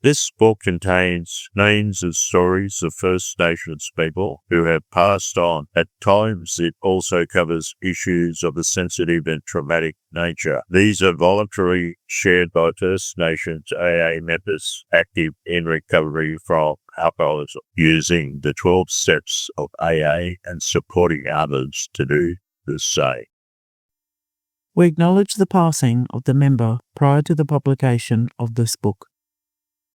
This book contains names and stories of First Nations people who have passed on. At times, it also covers issues of a sensitive and traumatic nature. These are voluntarily shared by First Nations AA members active in recovery from alcoholism, using the 12 steps of AA and supporting others to do the same. We acknowledge the passing of the member prior to the publication of this book.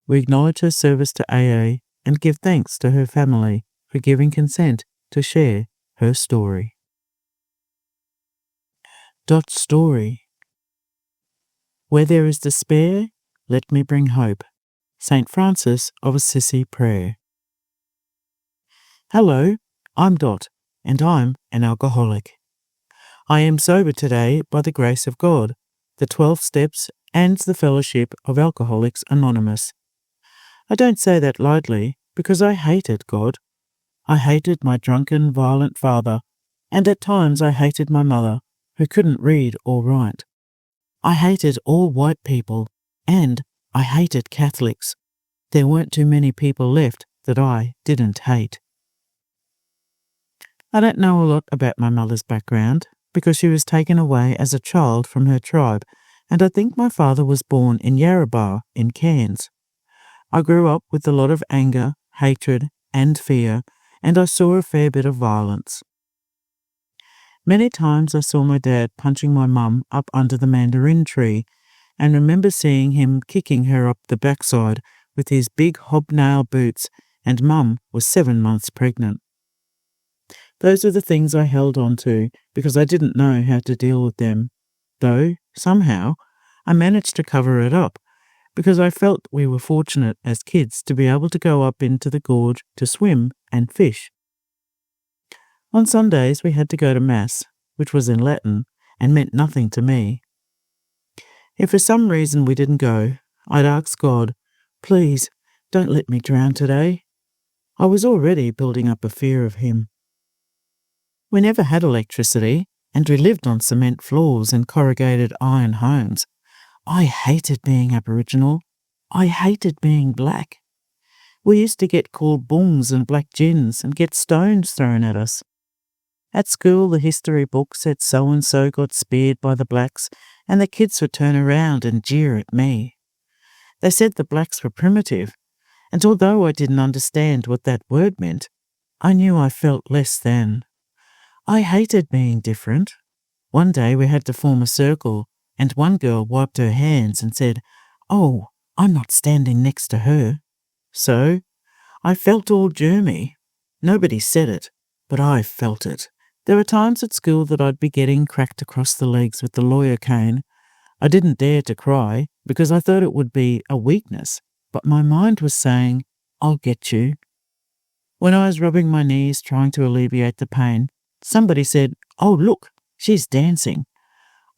We acknowledge her service to AA and give thanks to her family for giving consent to share her story. Dot's story. Where there is despair, let me bring hope. St. Francis of Assisi Prayer. Hello, I'm Dot, and I'm an alcoholic. I am sober today by the grace of God, the 12 steps, and the Fellowship of Alcoholics Anonymous. I don't say that lightly because I hated God. I hated my drunken, violent father, and at times I hated my mother, who couldn't read or write. I hated all white people, and I hated Catholics. There weren't too many people left that I didn't hate. I don't know a lot about my mother's background because she was taken away as a child from her tribe, and I think my father was born in Yarrabah in Cairns. I grew up with a lot of anger, hatred, and fear, and I saw a fair bit of violence. Many times I saw my dad punching my mum up under the mandarin tree, and remember seeing him kicking her up the backside with his big hobnail boots, and Mum was 7 months pregnant. Those are the things I held on to because I didn't know how to deal with them, though, somehow, I managed to cover it up because I felt we were fortunate as kids to be able to go up into the gorge to swim and fish. On Sundays we had to go to Mass, which was in Latin and meant nothing to me. If for some reason we didn't go, I'd ask God, "Please, don't let me drown today." I was already building up a fear of him. We never had electricity, and we lived on cement floors in corrugated iron homes. I hated being Aboriginal. I hated being black. We used to get called bungs and black gins and get stones thrown at us. At school, the history book said so-and-so got speared by the blacks, and the kids would turn around and jeer at me. They said the blacks were primitive, and although I didn't understand what that word meant, I knew I felt less than. I hated being different. One day we had to form a circle, and one girl wiped her hands and said, "Oh, I'm not standing next to her." So I felt all germy. Nobody said it, but I felt it. There were times at school that I'd be getting cracked across the legs with the lawyer cane. I didn't dare to cry because I thought it would be a weakness, but my mind was saying, "I'll get you." When I was rubbing my knees trying to alleviate the pain, somebody said, "Oh, look, she's dancing."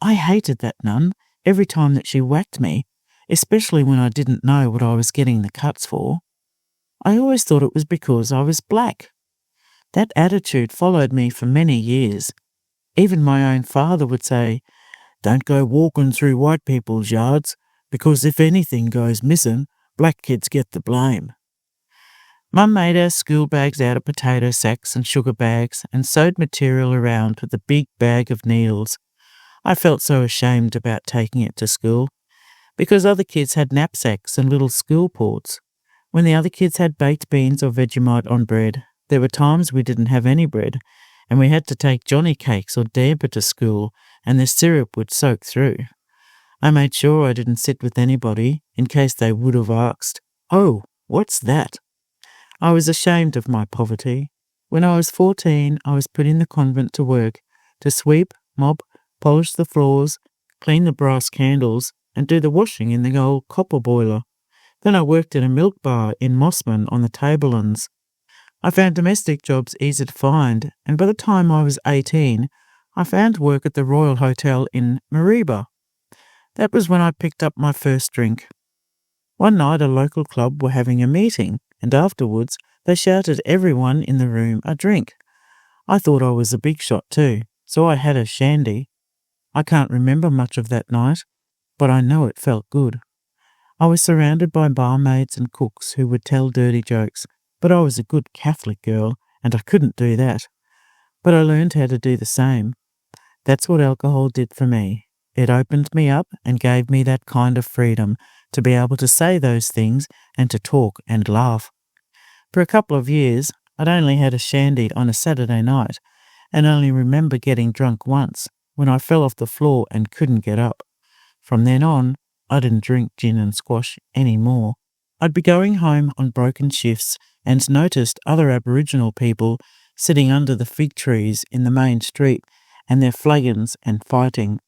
I hated that nun every time that she whacked me, especially when I didn't know what I was getting the cuts for. I always thought it was because I was black. That attitude followed me for many years. Even my own father would say, "Don't go walking through white people's yards, because if anything goes missing, black kids get the blame." Mum made our school bags out of potato sacks and sugar bags and sewed material around with a big bag of needles. I felt so ashamed about taking it to school because other kids had knapsacks and little school ports. When the other kids had baked beans or Vegemite on bread, there were times we didn't have any bread, and we had to take Johnny cakes or damper to school, and the syrup would soak through. I made sure I didn't sit with anybody in case they would have asked, "Oh, what's that?" I was ashamed of my poverty. When I was 14, I was put in the convent to work, to sweep, mop, polish the floors, clean the brass candles, and do the washing in the old copper boiler. Then I worked in a milk bar in Mossman on the Tablelands. I found domestic jobs easy to find, and by the time I was 18, I found work at the Royal Hotel in Mareeba. That was when I picked up my first drink. One night a local club were having a meeting, and afterwards they shouted everyone in the room a drink. I thought I was a big shot too, so I had a shandy. I can't remember much of that night, but I know it felt good. I was surrounded by barmaids and cooks who would tell dirty jokes, but I was a good Catholic girl and I couldn't do that. But I learned how to do the same. That's what alcohol did for me. It opened me up and gave me that kind of freedom to be able to say those things and to talk and laugh. For a couple of years, I'd only had a shandy on a Saturday night and only remember getting drunk once when I fell off the floor and couldn't get up. From then on, I didn't drink gin and squash anymore. I'd be going home on broken shifts and noticed other Aboriginal people sitting under the fig trees in the main street and their flagons and fighting.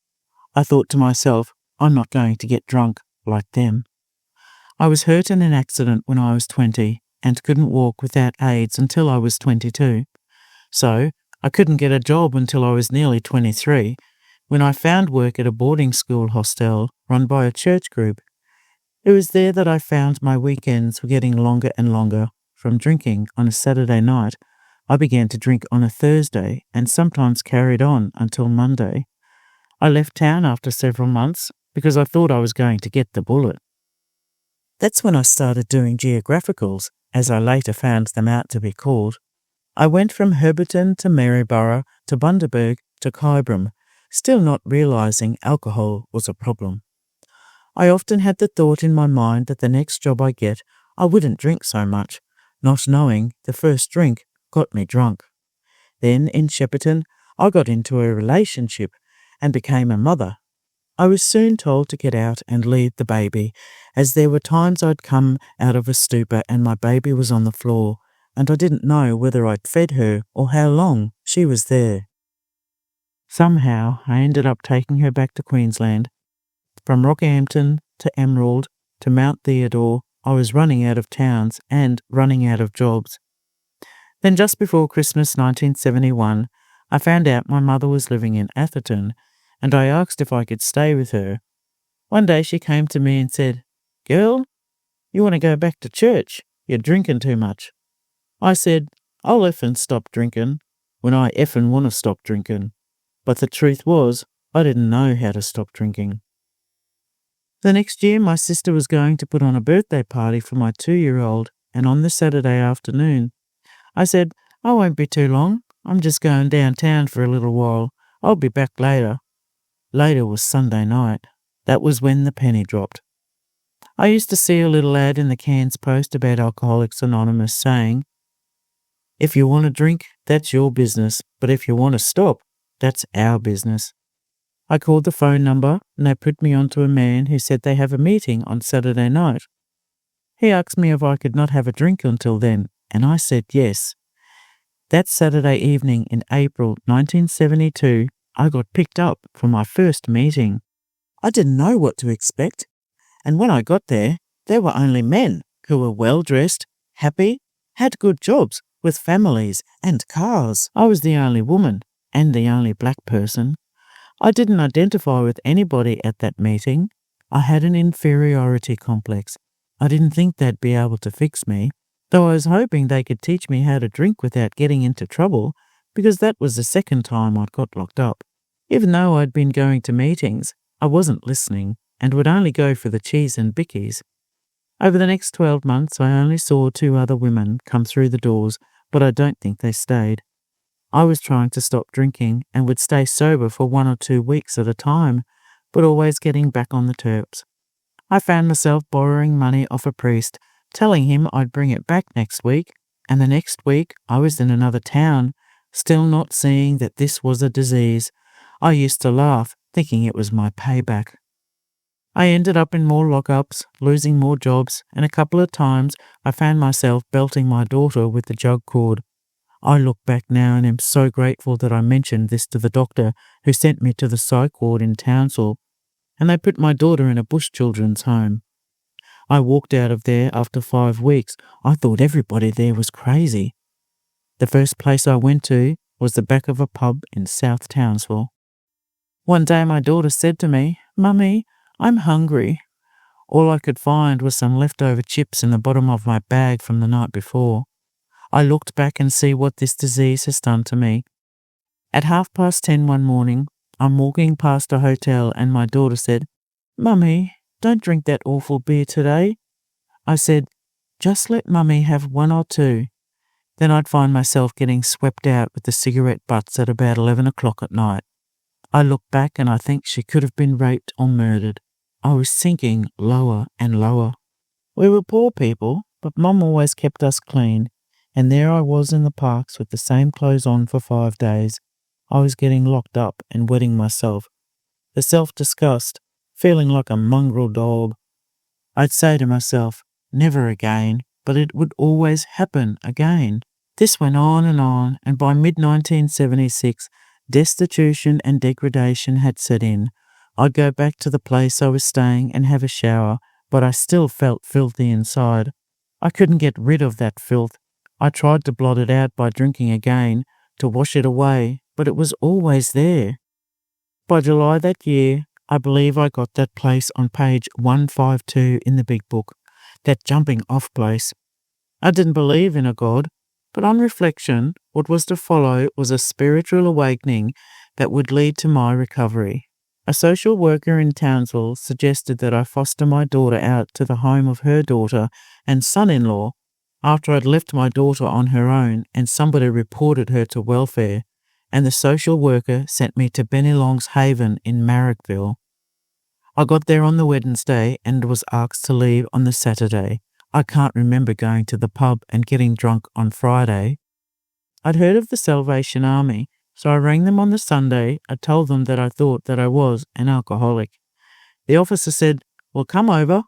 I thought to myself, I'm not going to get drunk like them. I was hurt in an accident when I was 20 and couldn't walk without aids until I was 22. So I couldn't get a job until I was nearly 23, when I found work at a boarding school hostel run by a church group. It was there that I found my weekends were getting longer and longer. From drinking on a Saturday night, I began to drink on a Thursday and sometimes carried on until Monday. I left town after several months because I thought I was going to get the bullet. That's when I started doing geographicals, as I later found them out to be called. I went from Herberton to Maryborough to Bundaberg to Kyabram, still not realising alcohol was a problem. I often had the thought in my mind that the next job I get, I wouldn't drink so much, not knowing the first drink got me drunk. Then in Shepparton, I got into a relationship and became a mother. I was soon told to get out and leave the baby, as there were times I'd come out of a stupor and my baby was on the floor, and I didn't know whether I'd fed her or how long she was there. Somehow I ended up taking her back to Queensland. From Rockhampton to Emerald to Mount Theodore, I was running out of towns and running out of jobs. Then just before Christmas 1971, I found out my mother was living in Atherton, and I asked if I could stay with her. One day she came to me and said, "Girl, you want to go back to church? You're drinking too much." I said, "I'll effing stop drinking when I effing want to stop drinking." But the truth was, I didn't know how to stop drinking. The next year, my sister was going to put on a birthday party for my 2-year-old, and on the Saturday afternoon, I said, "I won't be too long. I'm just going downtown for a little while. I'll be back later." Later was Sunday night. That was when the penny dropped. I used to see a little ad in the Cairns Post about Alcoholics Anonymous saying, "If you want to drink, that's your business, but if you want to stop, that's our business." I called the phone number and they put me on to a man who said they have a meeting on Saturday night. He asked me if I could not have a drink until then, and I said yes. That Saturday evening in April 1972, I got picked up for my first meeting. I didn't know what to expect, and when I got there were only men who were well-dressed, happy, had good jobs, with families and cars. I was the only woman and the only black person. I didn't identify with anybody at that meeting. I had an inferiority complex. I didn't think they'd be able to fix me, though I was hoping they could teach me how to drink without getting into trouble, because that was the second time I'd got locked up. Even though I'd been going to meetings, I wasn't listening and would only go for the cheese and bickies. Over the next 12 months, I only saw 2 other women come through the doors, but I don't think they stayed. I was trying to stop drinking and would stay sober for 1 or 2 weeks at a time, but always getting back on the terps. I found myself borrowing money off a priest, telling him I'd bring it back next week, and the next week I was in another town, still not seeing that this was a disease. I used to laugh, thinking it was my payback. I ended up in more lockups, losing more jobs, and a couple of times I found myself belting my daughter with the jug cord. I look back now and am so grateful that I mentioned this to the doctor who sent me to the psych ward in Townsville, and they put my daughter in a bush children's home. I walked out of there after 5 weeks. I thought everybody there was crazy. The first place I went to was the back of a pub in South Townsville. One day my daughter said to me, "Mummy, I'm hungry." All I could find was some leftover chips in the bottom of my bag from the night before. I looked back and see what this disease has done to me. At 10:30 one morning, I'm walking past a hotel and my daughter said, "Mummy, don't drink that awful beer today. I said, just let Mummy have one or two. Then I'd find myself getting swept out with the cigarette butts at about 11 o'clock at night. I look back and I think she could have been raped or murdered. I was sinking lower and lower. We were poor people, but Mum always kept us clean, and there I was in the parks with the same clothes on for 5 days. I was getting locked up and wetting myself. The self-disgust, feeling like a mongrel dog. I'd say to myself, never again, but it would always happen again. This went on, and by mid-1976, destitution and degradation had set in. I'd go back to the place I was staying and have a shower, but I still felt filthy inside. I couldn't get rid of that filth. I tried to blot it out by drinking again, to wash it away, but it was always there. By July that year, I believe I got that place on page 152 in the big book, that jumping off place. I didn't believe in a God, but on reflection, what was to follow was a spiritual awakening that would lead to my recovery. A social worker in Townsville suggested that I foster my daughter out to the home of her daughter and son-in-law after I'd left my daughter on her own and somebody reported her to welfare, and the social worker sent me to Bennelong's Haven in Marrickville. I got there on the Wednesday and was asked to leave on the Saturday. I can't remember going to the pub and getting drunk on Friday. I'd heard of the Salvation Army, so I rang them on the Sunday. I told them that I thought that I was an alcoholic. The officer said, well, come over.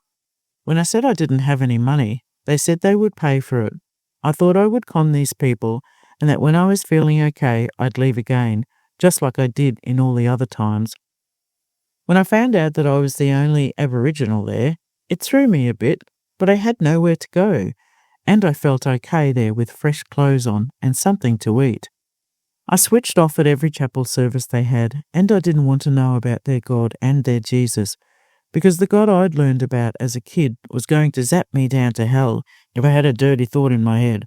When I said I didn't have any money, they said they would pay for it. I thought I would con these people and that when I was feeling okay, I'd leave again, just like I did in all the other times. When I found out that I was the only Aboriginal there, it threw me a bit, but I had nowhere to go, and I felt okay there with fresh clothes on and something to eat. I switched off at every chapel service they had, and I didn't want to know about their God and their Jesus, because the God I'd learned about as a kid was going to zap me down to hell if I had a dirty thought in my head.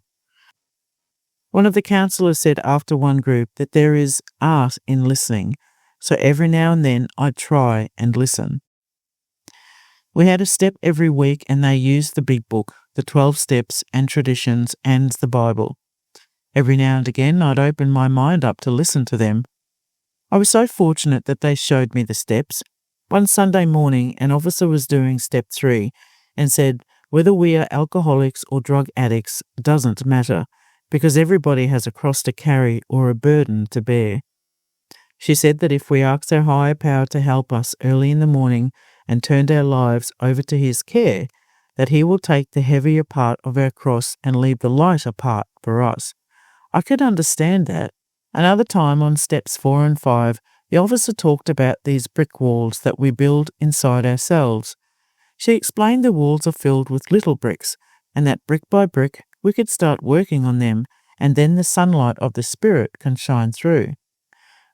One of the counsellors said after one group that there is art in listening, so every now and then I'd try and listen. We had a step every week and they used the big book, the 12 steps and traditions and the Bible. Every now and again I'd open my mind up to listen to them. I was so fortunate that they showed me the steps. One Sunday morning an officer was doing step 3 and said, whether we are alcoholics or drug addicts doesn't matter, because everybody has a cross to carry or a burden to bear. She said that if we asked our higher power to help us early in the morning and turned our lives over to his care, that he will take the heavier part of our cross and leave the lighter part for us. I could understand that. Another time on steps 4 and 5, the officer talked about these brick walls that we build inside ourselves. She explained the walls are filled with little bricks, and that brick by brick we could start working on them, and then the sunlight of the Spirit can shine through.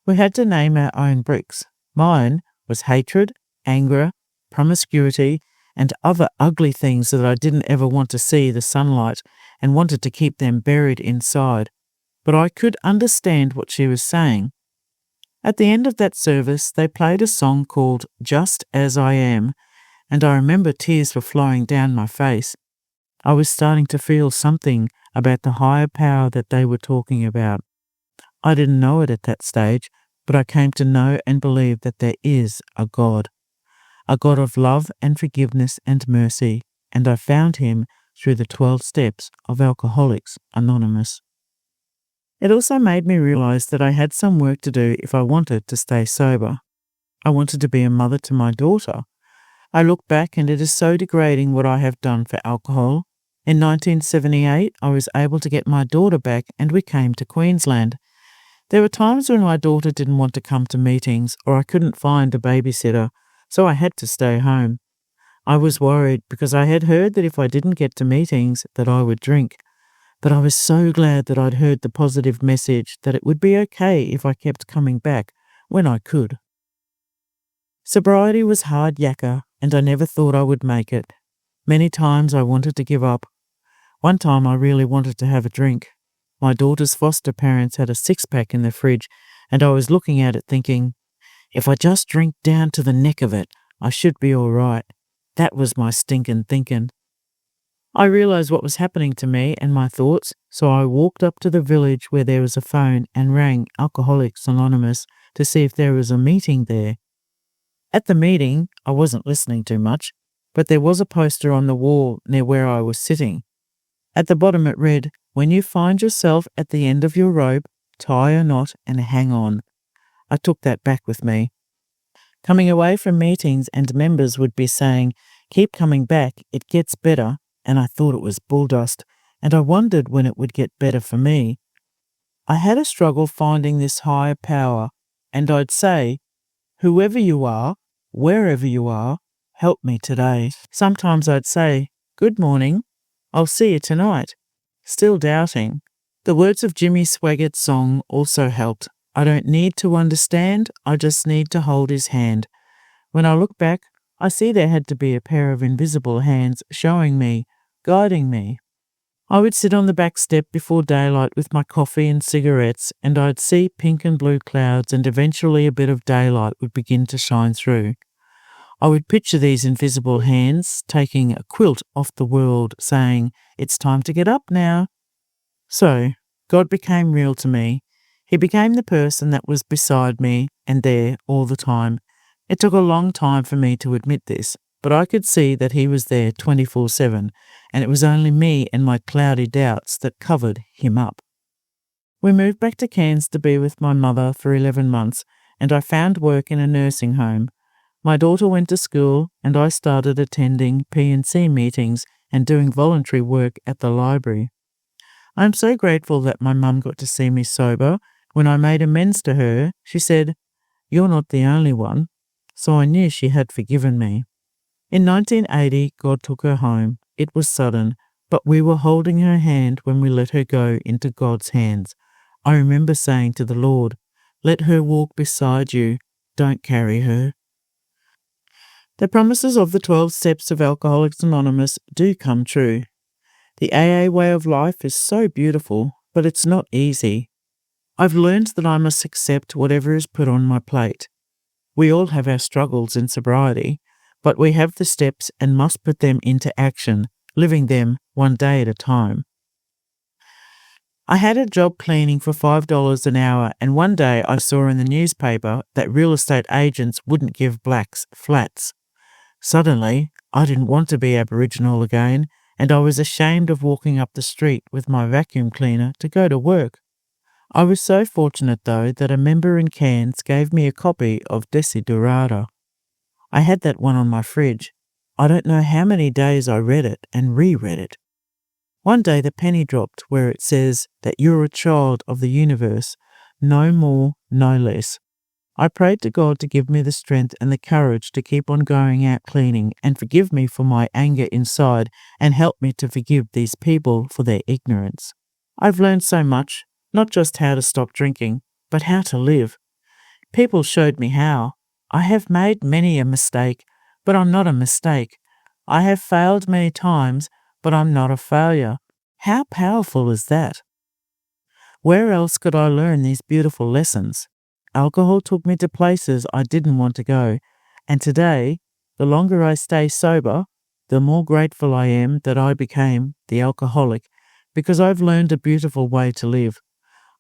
We had to name our own bricks. Mine was hatred, anger, promiscuity, and other ugly things that I didn't ever want to see the sunlight and wanted to keep them buried inside. But I could understand what she was saying. At the end of that service, they played a song called Just As I Am, and I remember tears were flowing down my face. I was starting to feel something about the higher power that they were talking about. I didn't know it at that stage, but I came to know and believe that there is a God of love and forgiveness and mercy, and I found him through the 12 steps of Alcoholics Anonymous. It also made me realize that I had some work to do if I wanted to stay sober. I wanted to be a mother to my daughter. I look back and it is so degrading what I have done for alcohol. In 1978, I was able to get my daughter back and we came to Queensland. There were times when my daughter didn't want to come to meetings or I couldn't find a babysitter, so I had to stay home. I was worried because I had heard that if I didn't get to meetings that I would drink. But I was so glad that I'd heard the positive message that it would be okay if I kept coming back when I could. Sobriety was hard yakka and I never thought I would make it. Many times I wanted to give up. One time I really wanted to have a drink. My daughter's foster parents had a 6-pack in the fridge and I was looking at it thinking, if I just drink down to the neck of it, I should be all right. That was my stinking thinking. I realised what was happening to me and my thoughts, so I walked up to the village where there was a phone and rang Alcoholics Anonymous to see if there was a meeting there. At the meeting, I wasn't listening too much, but there was a poster on the wall near where I was sitting. At the bottom it read, "When you find yourself at the end of your rope, tie a knot and hang on." I took that back with me. Coming away from meetings and members would be saying, "Keep coming back, it gets better," and I thought it was bulldust, and I wondered when it would get better for me. I had a struggle finding this higher power, and I'd say, "Whoever you are, wherever you are, help me today." Sometimes I'd say, "Good morning, I'll see you tonight," still doubting. The words of Jimmy Swaggart's song also helped. I don't need to understand, I just need to hold his hand. When I look back, I see there had to be a pair of invisible hands showing me, guiding me. I would sit on the back step before daylight with my coffee and cigarettes, and I'd see pink and blue clouds, and eventually a bit of daylight would begin to shine through. I would picture these invisible hands taking a quilt off the world, saying, "It's time to get up now." So, God became real to me. He became the person that was beside me and there all the time. It took a long time for me to admit this, but I could see that he was there 24/7, and it was only me and my cloudy doubts that covered him up. We moved back to Cairns to be with my mother for 11 months, and I found work in a nursing home. My daughter went to school, and I started attending P&C meetings and doing voluntary work at the library. I'm so grateful that my mum got to see me sober. When I made amends to her, she said, "You're not the only one," so I knew she had forgiven me. In 1980, God took her home. It was sudden, but we were holding her hand when we let her go into God's hands. I remember saying to the Lord, "Let her walk beside you, don't carry her." The promises of the 12 steps of Alcoholics Anonymous do come true. The AA way of life is so beautiful, but it's not easy. I've learned that I must accept whatever is put on my plate. We all have our struggles in sobriety, but we have the steps and must put them into action, living them one day at a time. I had a job cleaning for $5 an hour, and one day I saw in the newspaper that real estate agents wouldn't give blacks flats. Suddenly, I didn't want to be Aboriginal again, and I was ashamed of walking up the street with my vacuum cleaner to go to work. I was so fortunate, though, that a member in Cairns gave me a copy of Desiderata. I had that one on my fridge. I don't know how many days I read it and reread it. One day the penny dropped where it says that you're a child of the universe, no more, no less. I prayed to God to give me the strength and the courage to keep on going out cleaning and forgive me for my anger inside and help me to forgive these people for their ignorance. I've learned so much, not just how to stop drinking, but how to live. People showed me how. I have made many a mistake, but I'm not a mistake. I have failed many times, but I'm not a failure. How powerful is that? Where else could I learn these beautiful lessons? Alcohol took me to places I didn't want to go, and today, the longer I stay sober, the more grateful I am that I became the alcoholic, because I've learned a beautiful way to live.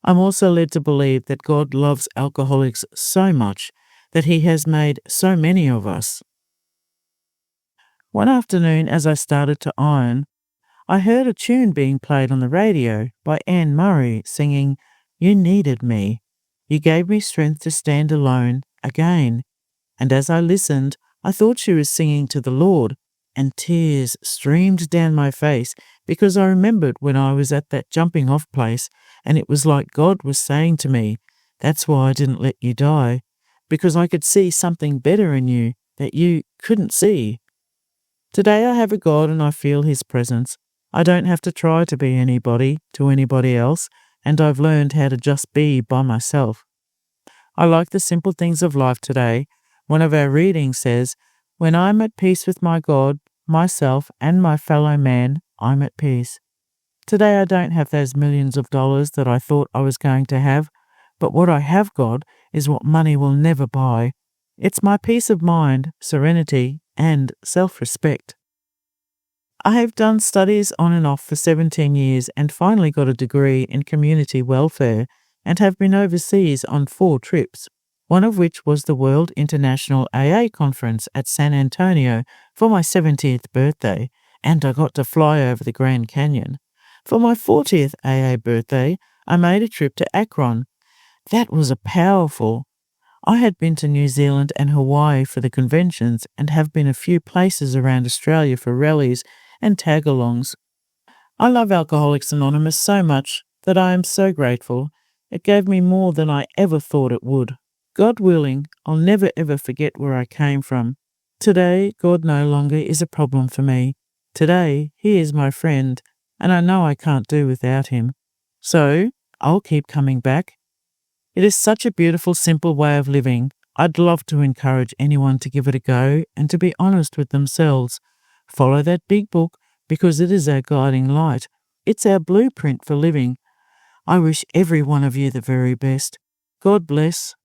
I'm also led to believe that God loves alcoholics so much that he has made so many of us. One afternoon, as I started to iron, I heard a tune being played on the radio by Anne Murray singing, "You needed me. You gave me strength to stand alone again." And as I listened, I thought she was singing to the Lord, and tears streamed down my face because I remembered when I was at that jumping off place, and it was like God was saying to me, "That's why I didn't let you die, because I could see something better in you that you couldn't see." Today I have a God and I feel his presence. I don't have to try to be anybody to anybody else, and I've learned how to just be by myself. I like the simple things of life today. One of our readings says, "When I'm at peace with my God, myself, and my fellow man, I'm at peace." Today I don't have those millions of dollars that I thought I was going to have, but what I have got is what money will never buy. It's my peace of mind, serenity, and self-respect. I have done studies on and off for 17 years and finally got a degree in community welfare and have been overseas on 4 trips, one of which was the World International AA Conference at San Antonio for my 70th birthday, and I got to fly over the Grand Canyon. For my 40th AA birthday, I made a trip to Akron. That was powerful. I had been to New Zealand and Hawaii for the conventions and have been a few places around Australia for rallies and tag-alongs. I love Alcoholics Anonymous so much that I am so grateful. It gave me more than I ever thought it would. God willing, I'll never ever forget where I came from. Today, God no longer is a problem for me. Today, He is my friend, and I know I can't do without Him. So, I'll keep coming back. It is such a beautiful, simple way of living. I'd love to encourage anyone to give it a go and to be honest with themselves. Follow that big book because it is our guiding light. It's our blueprint for living. I wish every one of you the very best. God bless.